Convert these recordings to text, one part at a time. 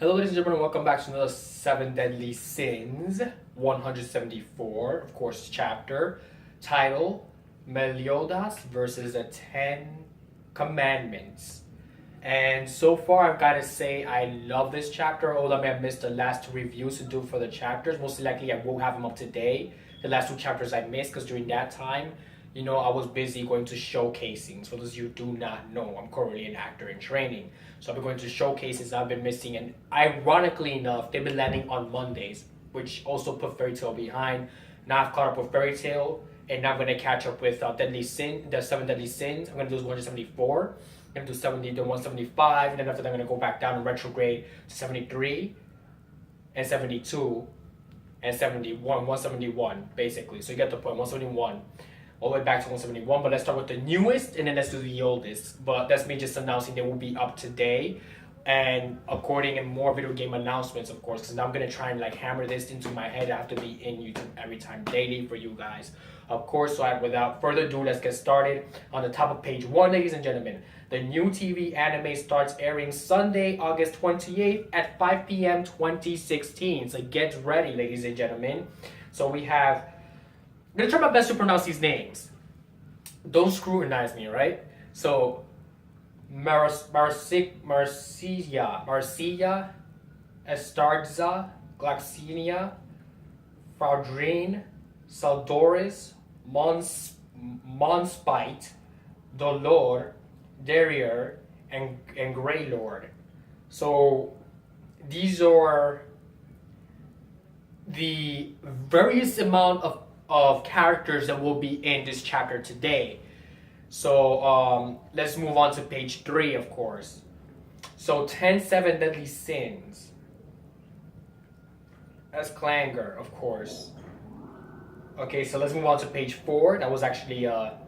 Hello, ladies and gentlemen, welcome back to another Seven Deadly Sins, 174, of course, chapter, title, Meliodas versus the Ten Commandments. And so far, I've got to say, I love this chapter, although I may have missed the last two reviews to do for the chapters. Mostly likely, I won't have them up today. The last two chapters I missed, because during that time, I was busy going to showcasing. So those of you who do not know, I'm currently an actor in training. So I've been going to showcases I've been missing. And ironically enough, they've been landing on Mondays, which also put Fairy Tail behind. Now I've caught up with Fairy Tail, and now I'm going to catch up with Deadly Sin, the 7 Deadly Sins. I'm going to do 174. I'm going to do 70 to 175. And then after that, I'm going to go back down and retrograde to 73 and 72 and 71, 171, basically. So you get the point, 171. All the way back to 171, but let's start with the newest and then let's do the oldest. But that's me just announcing they will be up today, and according and more video game announcements, of course, because now I'm gonna try and hammer this into my head. I have to be in YouTube every time daily for you guys, of course. So without further ado, let's get started. On the top of page 1, ladies and gentlemen, the new TV anime starts airing Sunday, August 28th at 5 p.m. 2016. So get ready, ladies and gentlemen. So we have, I'm gonna try my best to pronounce these names. Don't scrutinize me, right? So, Marcia, Estarza, Glaxinia, Fraudrine, Saldoris, Monspite, Dolor, Derrier, and Greylord. So, these are the various amount of characters that will be in this chapter today. So let's move on to page 3, of course. So 7 Deadly Sins. That's Clanger, of course. Okay, so let's move on to page 4. That was actually a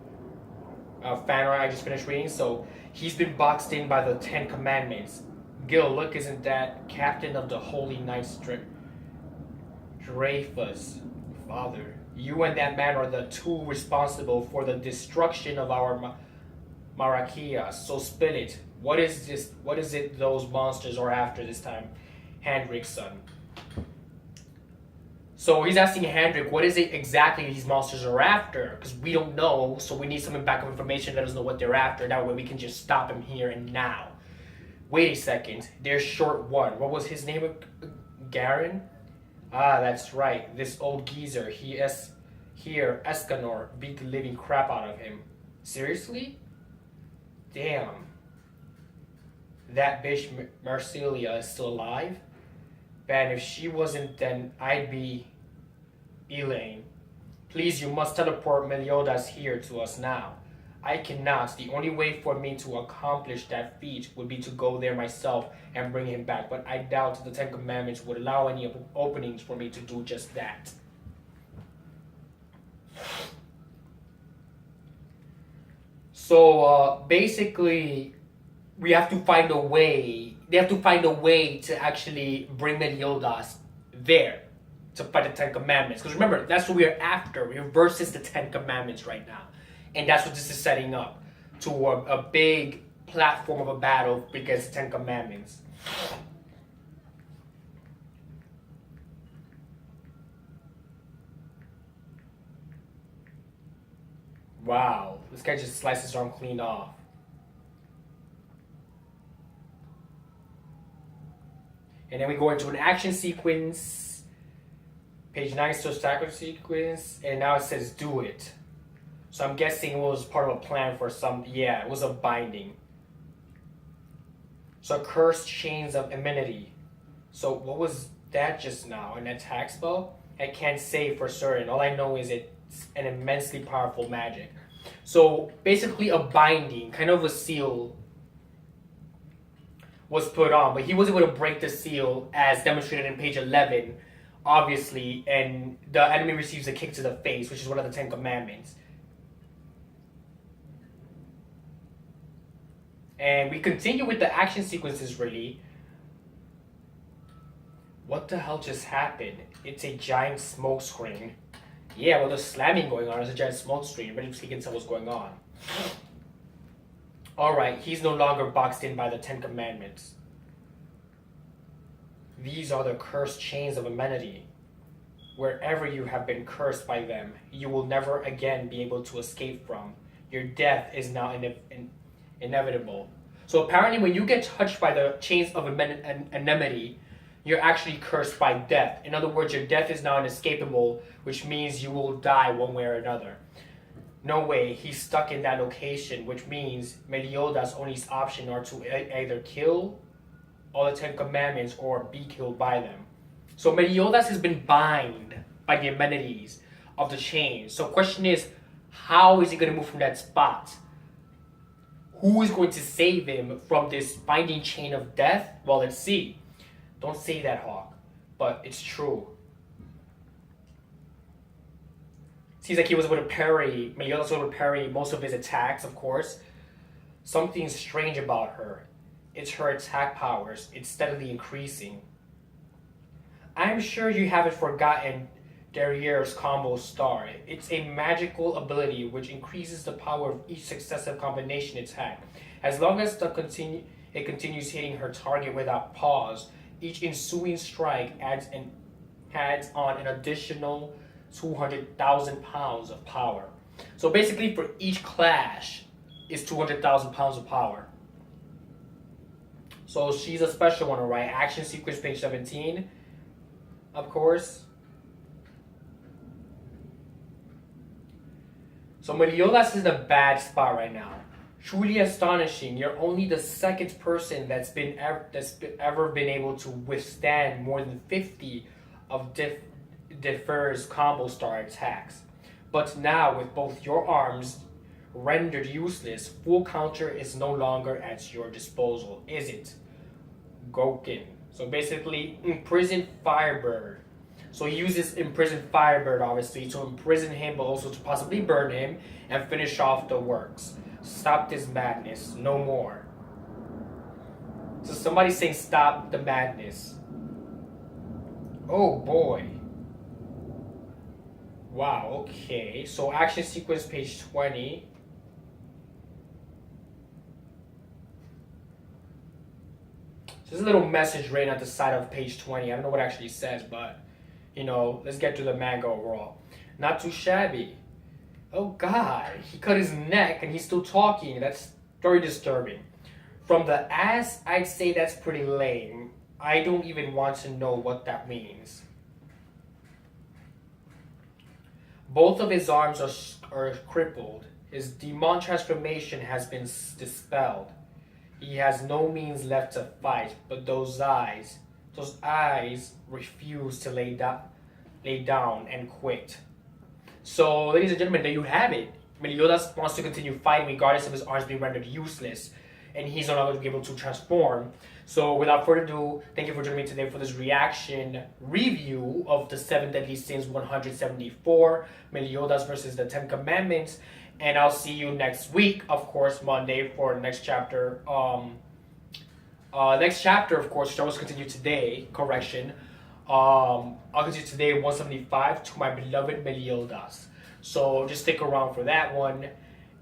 fan art I just finished reading. So he's been boxed in by the 10 Commandments. Gil, look, isn't that Captain of the Holy Knights Dreyfus, Father? You and that man are the two responsible for the destruction of our Marakia. So spill it. What is this? What is it those monsters are after this time? Hendrik's son. So he's asking Hendrik, what is it exactly these monsters are after? Because we don't know, so we need some backup information that let us know what they're after. That way we can just stop him here and now. Wait a second. There's short one. What was his name? Garen? Ah, that's right. This old geezer. Escanor beat the living crap out of him. Seriously? Damn. That bitch Marcelia is still alive? Man, if she wasn't, then I'd be Elaine. Please, you must teleport Meliodas here to us now. I cannot. The only way for me to accomplish that feat would be to go there myself and bring him back, but I doubt the 10 Commandments would allow any openings for me to do just that. So basically, we have to find a way. They have to find a way to actually bring Meliodas there to fight the 10 Commandments. Because remember, that's what we're after. We're versus the 10 Commandments right now. And that's what this is setting up, to a big platform of a battle against the 10 Commandments. Wow, this guy just sliced his arm clean off. And then we go into an action sequence. Page 9 starts action sequence, and now it says do it. So I'm guessing it was part of a plan for some, yeah, it was a binding. So cursed chains of immunity. So what was that just now? An attack spell? I can't say for certain. All I know is it's an immensely powerful magic. So basically a binding, kind of a seal, was put on, but he was able to break the seal as demonstrated in page 11, obviously, and the enemy receives a kick to the face, which is one of the 10 Commandments. And we continue with the action sequences, really. What the hell just happened? It's a giant smoke screen. Yeah, well, there's slamming going on. There's a giant smoke screen. But you can tell what's going on. Alright, he's no longer boxed in by the 10 Commandments. These are the cursed chains of amenity. Wherever you have been cursed by them, you will never again be able to escape from. Your death is now inevitable. So apparently when you get touched by the chains of enmity, you're actually cursed by death. In other words, your death is now inescapable, which means you will die one way or another. No way, he's stuck in that location, which means Meliodas' only option are to either kill all the 10 commandments or be killed by them. So Meliodas has been bound by the amenities of the chains. So question is, how is he going to move from that spot? Who is going to save him from this binding chain of death? Well, let's see. Don't say that, Hawk, but it's true. Seems like he was able to parry, Meliodas was able to parry most of his attacks, of course. Something strange about her. It's her attack powers. It's steadily increasing. I'm sure you haven't forgotten Derriere's combo star. It's a magical ability which increases the power of each successive combination attack. As long as it continues hitting her target without pause, each ensuing strike adds on an additional 200,000 pounds of power. So basically for each clash is 200,000 pounds of power. So she's a special one, alright? Action sequence page 17, of course. So Meliodas is in a bad spot right now. Truly astonishing. You're only the second person that's ever been able to withstand more than 50 of Defer's combo star attacks. But now, with both your arms rendered useless, full counter is no longer at your disposal, is it? Goken. So basically, imprisoned Firebird. So he uses imprisoned Firebird, obviously, to imprison him, but also to possibly burn him and finish off the works. Stop this madness. No more. So somebody's saying stop the madness. Oh boy. Wow, okay. So action sequence page 20. So there's a little message written at the side of page 20. I don't know what it actually says, but you know, let's get to the manga overall. Not too shabby. Oh god, he cut his neck and he's still talking. That's very disturbing. From the ass, I'd say that's pretty lame. I don't even want to know what that means. Both of his arms are crippled. His demon transformation has been dispelled. He has no means left to fight, but those eyes refuse to lay down and quit. So, ladies and gentlemen, there you have it. Meliodas wants to continue fighting regardless of his arms being rendered useless, and he's no longer going to be able to transform. So, without further ado, thank you for joining me today for this reaction review of the 7 Deadly Sins 174, Meliodas versus the 10 Commandments, and I'll see you next week, of course, Monday, for the next chapter. Next chapter, of course, which I will continue today, correction. I'll continue today 175 to my beloved Meliodas. So just stick around for that one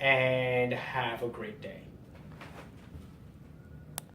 and have a great day.